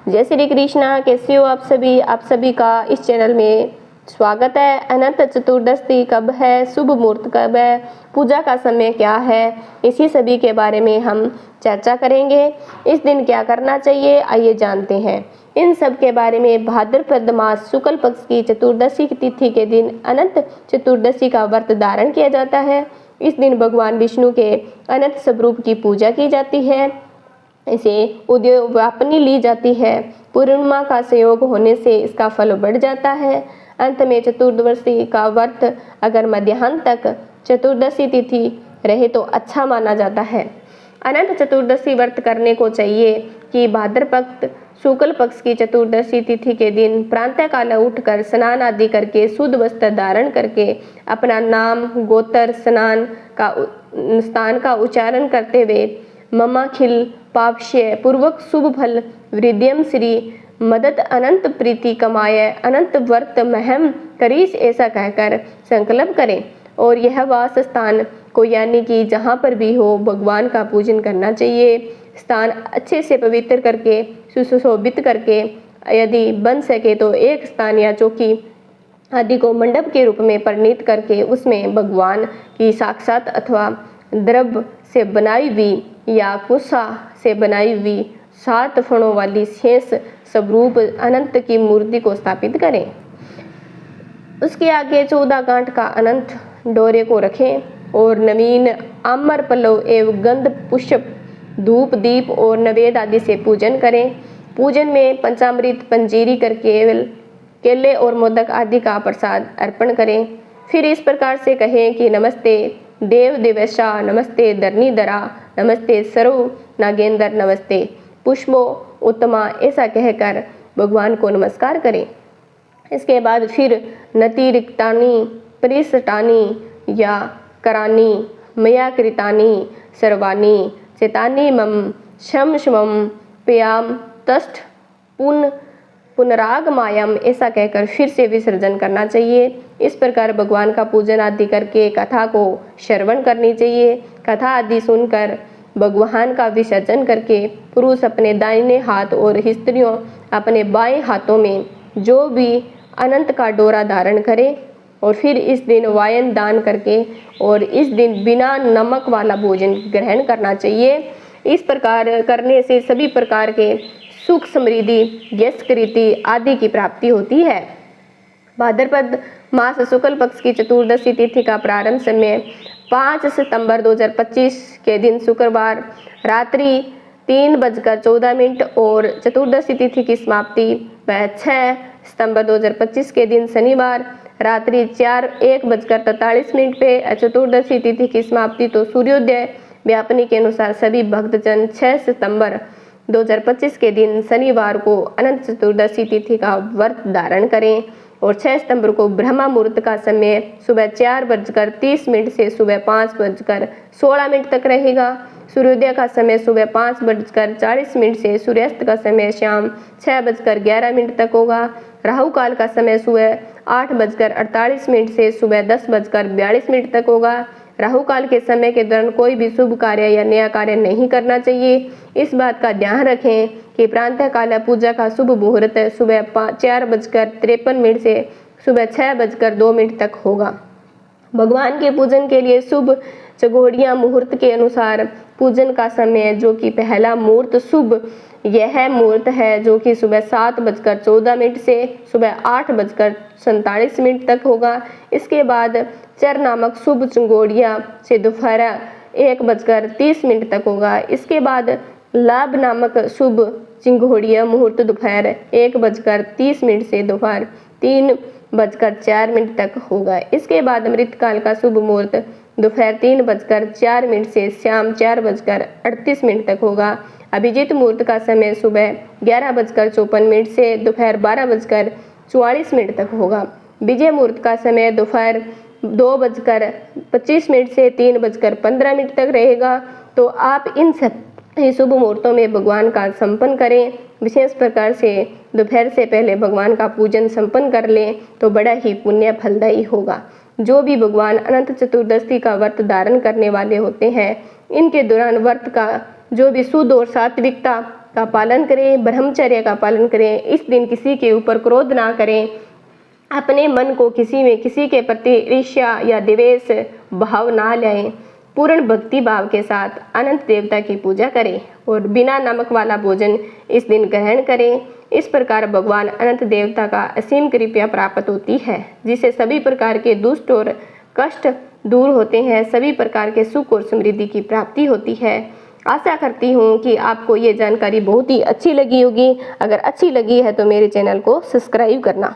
जय श्री कृष्णा। कैसे हो आप सभी का इस चैनल में स्वागत है। अनंत चतुर्दशी कब है, शुभ मुहूर्त कब है, पूजा का समय क्या है, इसी सभी के बारे में हम चर्चा करेंगे। इस दिन क्या करना चाहिए, आइए जानते हैं इन सब के बारे में। भाद्रपद मास शुक्ल पक्ष की चतुर्दशी की तिथि के दिन अनंत चतुर्दशी का व्रत धारण किया जाता है। इस दिन भगवान विष्णु के अनंत स्वरूप की पूजा की जाती है। इसे उद्यापनी ली जाती है। पूर्णिमा का संयोग होने से इसका फल बढ़ जाता है। अंत में चतुर्दशी का व्रत अगर मध्याह्न तक चतुर्दशी तिथि रहे तो अच्छा माना जाता है। अनंत चतुर्दशी व्रत करने को चाहिए कि भाद्रपद शुक्ल पक्ष की चतुर्दशी तिथि के दिन प्रातःकाल उठकर स्नान आदि करके शुद्ध वस्त्र धारण करके अपना नाम गोत्र स्थान का उच्चारण करते हुए ममाखिल पापक्षय पूर्वक शुभ फल वृद्धियम श्री मदद अनंत प्रीति कमाय अनंत व्रत महम करीस ऐसा कहकर संकल्प करें और यह वास स्थान को यानी कि जहाँ पर भी हो भगवान का पूजन करना चाहिए। स्थान अच्छे से पवित्र करके सुशोभित करके यदि बन सके तो एक स्थान या चौकी आदि को मंडप के रूप में परिणित करके उसमें भगवान की साक्षात अथवा द्रव्य से बनाई हुई या कुशा से बनाई हुई 7 फणों वाली शेष स्वरूप अनंत की मूर्ति को स्थापित करें। उसके आगे 14 गांठ का अनंत डोरे को रखें और नवीन आम्र पल्लव एवं गंध पुष्प धूप दीप और नवेद आदि से पूजन करें। पूजन में पंचामृत पंजीरी कर केले और मोदक आदि का प्रसाद अर्पण करें। फिर इस प्रकार से कहें कि नमस्ते देव देवेशा, नमस्ते धरणीधरा, नमस्ते सर्व नागेंद्र, नमस्ते पुष्पो उत्तमा, ऐसा कहकर भगवान को नमस्कार करें। इसके बाद फिर नतिरिक्तानि परिसटानि या करानी मया कृतानि सर्वाणि चेतानि मम शम शमम प्याम तष्ट पुनरागमायम, ऐसा कहकर फिर से विसर्जन करना चाहिए। इस प्रकार भगवान का पूजन आदि करके कथा को श्रवण करनी चाहिए। कथा आदि सुनकर भगवान का विसर्जन करके पुरुष अपने दाहिने हाथ और स्त्रियों अपने बाएं हाथों में जो भी अनंत का डोरा धारण करें और फिर इस दिन वायन दान करके और इस दिन बिना नमक वाला भोजन ग्रहण करना चाहिए। इस प्रकार करने से सभी प्रकार के सुख समृद्धि यश कीर्ति आदि की प्राप्ति होती है। भाद्रपद मास शुक्ल पक्ष की चतुर्दशी तिथि का प्रारंभ समय 5 सितंबर 2025 के दिन शुक्रवार रात्रि 3:14 और चतुर्दशी तिथि की समाप्ति 6 सितंबर 2025 के दिन शनिवार रात्रि 1:43 पे। चतुर्दशी तिथि की समाप्ति तो सूर्योदय व्यापनी के अनुसार सभी भक्तजन 6 सितंबर 2025 के दिन शनिवार को अनंत चतुर्दशी तिथि का व्रत धारण करें और 6 सितंबर को ब्रह्म मुहूर्त का समय सुबह 4:30 से सुबह 5:16 तक रहेगा। सूर्योदय का समय सुबह 5:40 से सूर्यास्त का समय शाम 6:11 तक होगा। राहु काल का समय सुबह 8:48 से सुबह 10:42 तक होगा। राहु काल के समय के दौरान कोई भी शुभ कार्य या नया कार्य नहीं करना चाहिए। इस बात का ध्यान रखें कि प्रातः काल पूजा का शुभ मुहूर्त सुबह 4:53 से सुबह 6:02 तक होगा। भगवान के पूजन के लिए शुभ चौघड़िया मुहूर्त के अनुसार पूजन का समय जो कि पहला मुहूर्त शुभ यह मुहूर्त है जो कि सुबह 7:14 से सुबह 8:47 तक होगा। इसके बाद चर नामक शुभ चंगोड़िया से दोपहर 1:30 तक होगा। इसके बाद लाभ नामक शुभ चिंगोड़िया मुहूर्त दोपहर 1:30 से दोपहर 3:04 तक होगा। इसके बाद अमृतकाल का शुभ मुहूर्त दोपहर 3:04 से शाम 4:38 तक होगा। अभिजीत मुहूर्त का समय सुबह 11:54 से दोपहर 12:44 तक होगा। विजय मुहूर्त का समय दोपहर 2:25 से 3:15 तक रहेगा। तो आप इन सब शुभ मुहूर्तों में भगवान का संपन्न करें। विशेष प्रकार से दोपहर से पहले भगवान का पूजन संपन्न कर लें तो बड़ा ही पुण्य फलदायी होगा। जो भी भगवान अनंत चतुर्दशी का व्रत धारण करने वाले होते हैं इनके दौरान व्रत का जो भी शुद्ध और सात्विकता का पालन करें, ब्रह्मचर्य का पालन करें। इस दिन किसी के ऊपर क्रोध ना करें, अपने मन को किसी के प्रति ईर्ष्या या द्वेष भाव ना लाएं। पूर्ण भक्ति भाव के साथ अनंत देवता की पूजा करें और बिना नमक वाला भोजन इस दिन ग्रहण करें। इस प्रकार भगवान अनंत देवता का असीम कृपा प्राप्त होती है, जिससे सभी प्रकार के दुष्ट और कष्ट दूर होते हैं, सभी प्रकार के सुख और समृद्धि की प्राप्ति होती है। आशा करती हूँ कि आपको ये जानकारी बहुत ही अच्छी लगी होगी। अगर अच्छी लगी है तो मेरे चैनल को सब्सक्राइब करना।